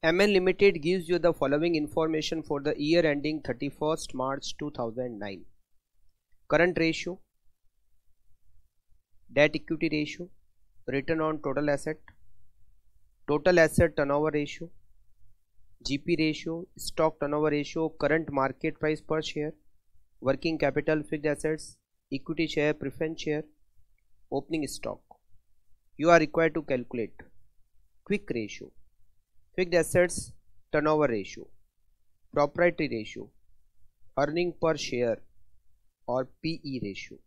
MN Limited gives you the following information for the year ending 31st March 2009. Current ratio, debt equity ratio, return on total asset turnover ratio, GP ratio, stock turnover ratio, current market price per share, working capital, fixed assets, equity share, preference share, opening stock. You are required to calculate quick ratio, fixed assets turnover ratio, proprietary ratio, earning per share और PE ratio.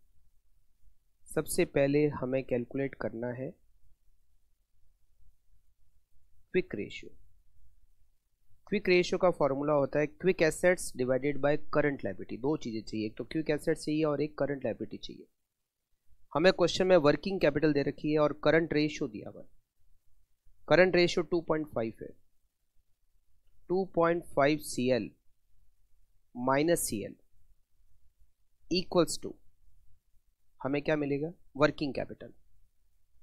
सबसे पहले हमें calculate करना है quick ratio. Quick ratio का formula होता है quick assets divided by current liability. दो चीज़ें चाहिए, एक तो क्विक एसेट्स चाहिए और एक करंट लायबिलिटी चाहिए. हमें क्वेश्चन में वर्किंग कैपिटल दे रखी है और करंट रेशियो दिया हुआ है. करंट रेशियो 2.5 है. 2.5 CL minus CL equals to हमें क्या मिलेगा? Working capital.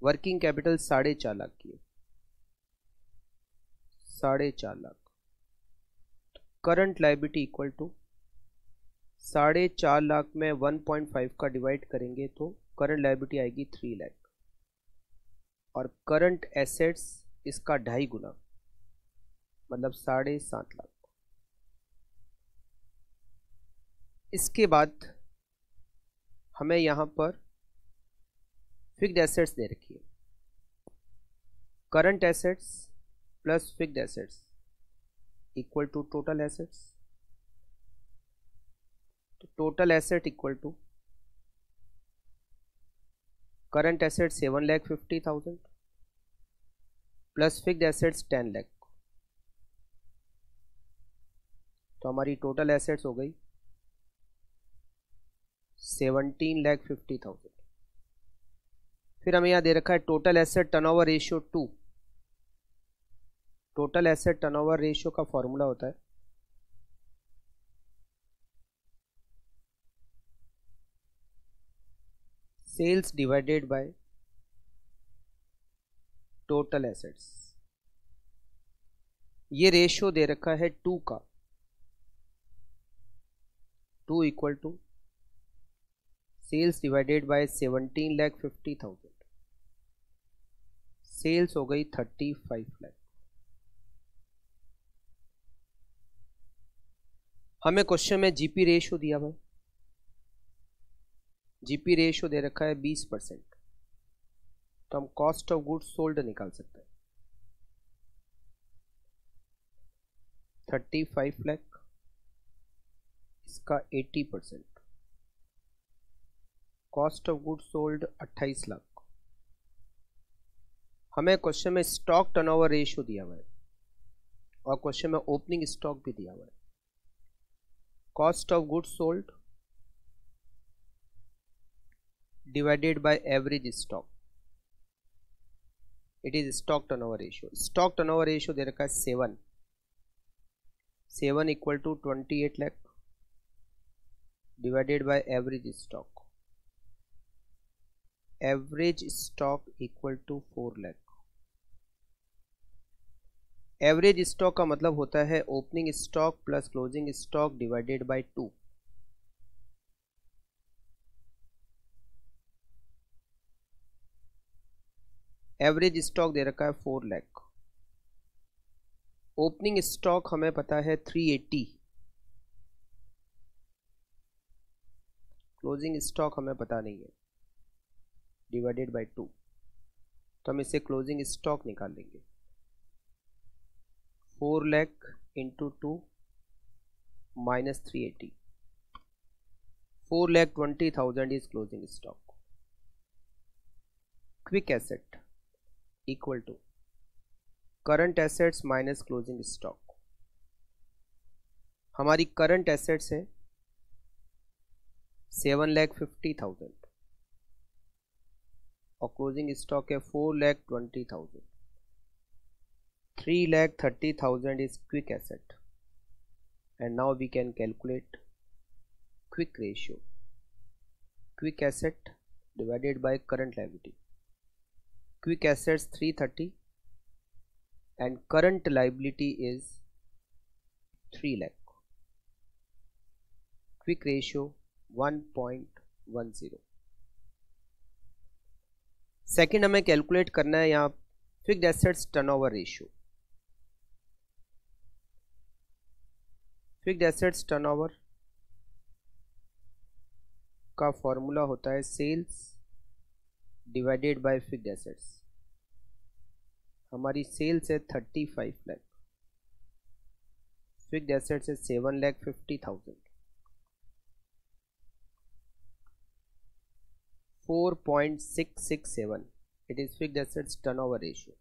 Working capital 4.5 lakh की है. 4.5 lakh. Current liability equal to 4.5 lakh में 1.5 का डिवाइड करेंगे तो करंट लायबिलिटी आएगी 3 लाख और करंट एसेट्स इसका 2.5 गुना मतलब 7.5 लाख. इसके बाद हमें यहां पर फिक्स्ड एसेट्स दे रखी है. Current assets plus fixed assets equal to total assets. तो total asset equal to current asset 7,50,000 plus fixed assets 10 lakh. तो हमारी टोटल एसेट्स हो गई 17,50,000. फिर हमें यहां दे रखा है total asset turnover ratio 2. Total asset turnover ratio का फॉर्मूला होता है sales divided by total assets. ये रेशियो दे रखा है 2 का. 2 equal to sales divided by 17,50,000. Sales हो गई 35 लाख. हमें क्वेश्चन में जीपी रेशियो दिया हुआ है. जीपी रेशियो दे रखा है 20%. तो हम कॉस्ट ऑफ गुड्स सोल्ड निकाल सकते हैं. 35 लाख इसका 80%. Cost of goods sold 28 lakh. हमें क्वेश्चन में स्टॉक टर्नओवर रेशियो दिया हुआ है और क्वेश्चन में ओपनिंग स्टॉक भी दिया हुआ है. Cost of goods sold divided by average stock. It is stock turnover ratio. Stock turnover ratio दे रखा है 7. 7 equal to 28 lakh divided by average stock. Average stock equal to 4 lakh. Average stock का मतलब होता है opening stock plus closing stock divided by 2. Average stock दे रखा है 4 लाख. ओपनिंग स्टॉक हमें पता है 380. क्लोजिंग स्टॉक हमें पता नहीं है डिवाइडेड बाय 2. तो हम इसे क्लोजिंग स्टॉक निकाल लेंगे. 4 lakh into 2 minus 380. 4,20,000 is closing stock. Quick asset equal to current assets minus closing stock. हमारी करंट एसेट्स है 7,50,000 और क्लोजिंग स्टॉक है 4,20,000. 3,30,000 is quick asset and now we can calculate quick ratio. Quick asset divided by current liability. Quick assets 330 and current liability is 3 lakh. Quick ratio 1.10. Second हमें calculate करना है यहाँ fixed assets turnover ratio. Fixed assets turnover का formula होता है sales divided by fixed assets. हमारी sales है 35 lakh, fixed assets है 7,50,000. 4.667 it is fixed assets turnover ratio.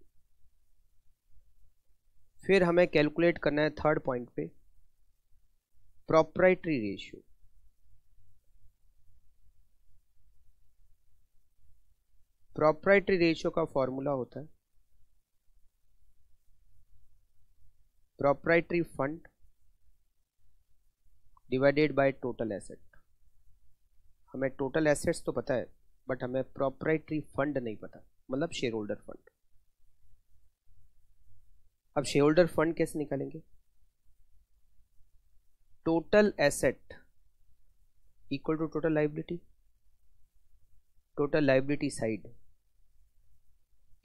फिर हमें कैलकुलेट करना है थर्ड पॉइंट पे प्रोप्राइटरी रेशियो. प्रोप्राइटरी रेशियो का फॉर्मूला होता है proprietary fund divided by total asset. हमें टोटल एसेट्स तो पता है बट हमें प्रोप्राइटरी फंड नहीं पता, मतलब शेयर होल्डर फंड. अब शेयर होल्डर फंड कैसे निकालेंगे? Total asset equal to total liability, total liability side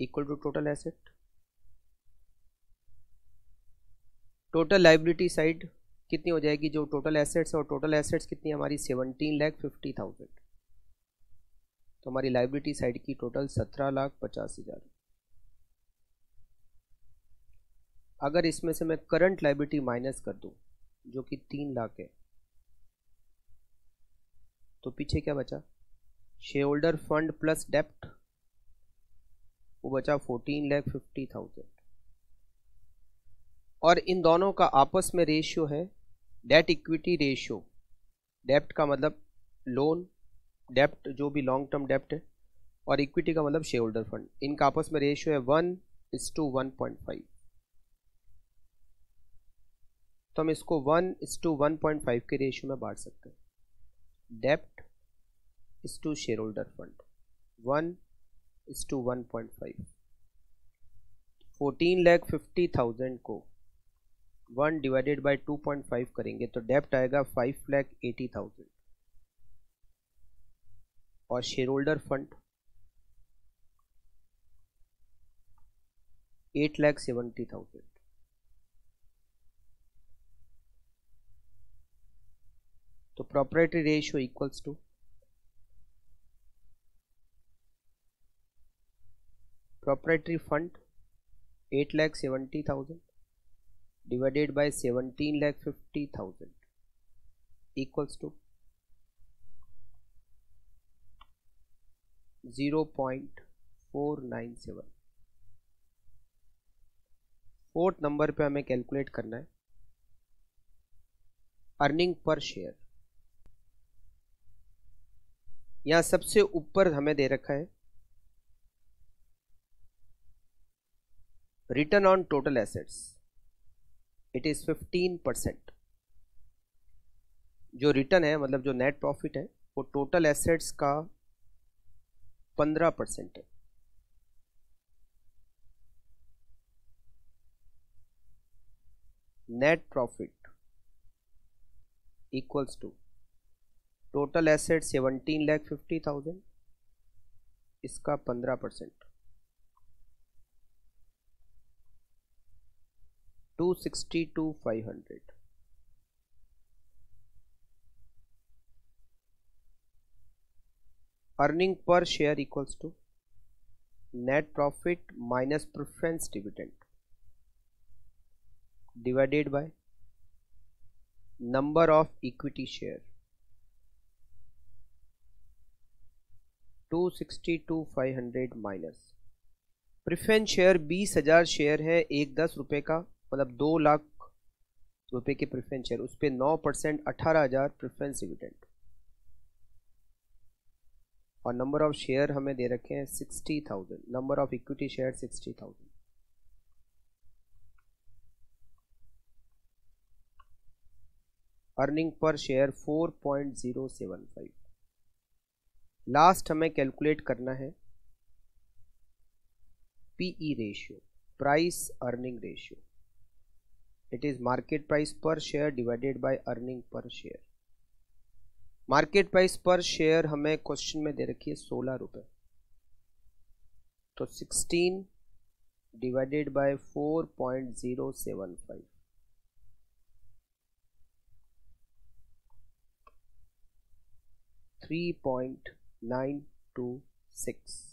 equal to total asset. Total liability side कितनी हो जाएगी? जो टोटल एसेट्स और टोटल एसेट्स कितनी हमारी 17,50,000. तो हमारी लाइबिलिटी साइड की टोटल 17,50,000. अगर इसमें से मैं करंट लाइबिलिटी माइनस कर दूं जो कि 3 लाख है, तो पीछे क्या बचा? शेयर होल्डर फंड प्लस डेप्ट, वो बचा 14,50,000. और इन दोनों का आपस में रेशियो है डेट इक्विटी रेशियो. डेप्ट का मतलब लोन, डेप्ट जो भी लॉन्ग टर्म डेप्ट है, और इक्विटी का मतलब शेयर होल्डर फंड. इनका आपस में रेशियो है 1:1.5. तो हम इसको 1:1.5 के रेशियो में बांट सकते हैं. डेप्ट is to shareholder fund 1:1.5. 14,50,000 को 1 डिवाइडेड बाई 2.5 करेंगे तो डेप्ट आएगा 5,80,000 और शेयर होल्डर फंड 8,70,000. तो proprietary ratio equals to proprietary fund 8,70,000 divided by 17,50,000 equals to 0.497. Fourth number पे हमें कैलकुलेट करना है अर्निंग पर शेयर. यहां सबसे ऊपर हमें दे रखा है return on total assets, it is 15%. जो रिटर्न है मतलब जो नेट प्रॉफिट है वो टोटल एसेट्स का 15% है. Net profit equals to total asset 17,50,000, इसका 15% 262,500. Earning per share equals to net profit minus preference dividend divided by number of equity share. 262,500 minus preference share 20,000 share है, एक 10 रुपए का, मतलब 2 लाख रुपए के प्रेफरेंस शेयर, उस पर 9% 18,000 प्रेफरेंस डिविडेंड. और नंबर ऑफ शेयर हमें दे रखे हैं 60,000, number of equity share 60,000. Earning per share 4.075. Last हमें कैलकुलेट करना है PE ratio, price earning ratio. It is market price per share divided by earning per share. Market price पर share हमें question में दे रखी है 16 रुपए, तो 16 डिवाइडेड बाय 4.075, 3.926,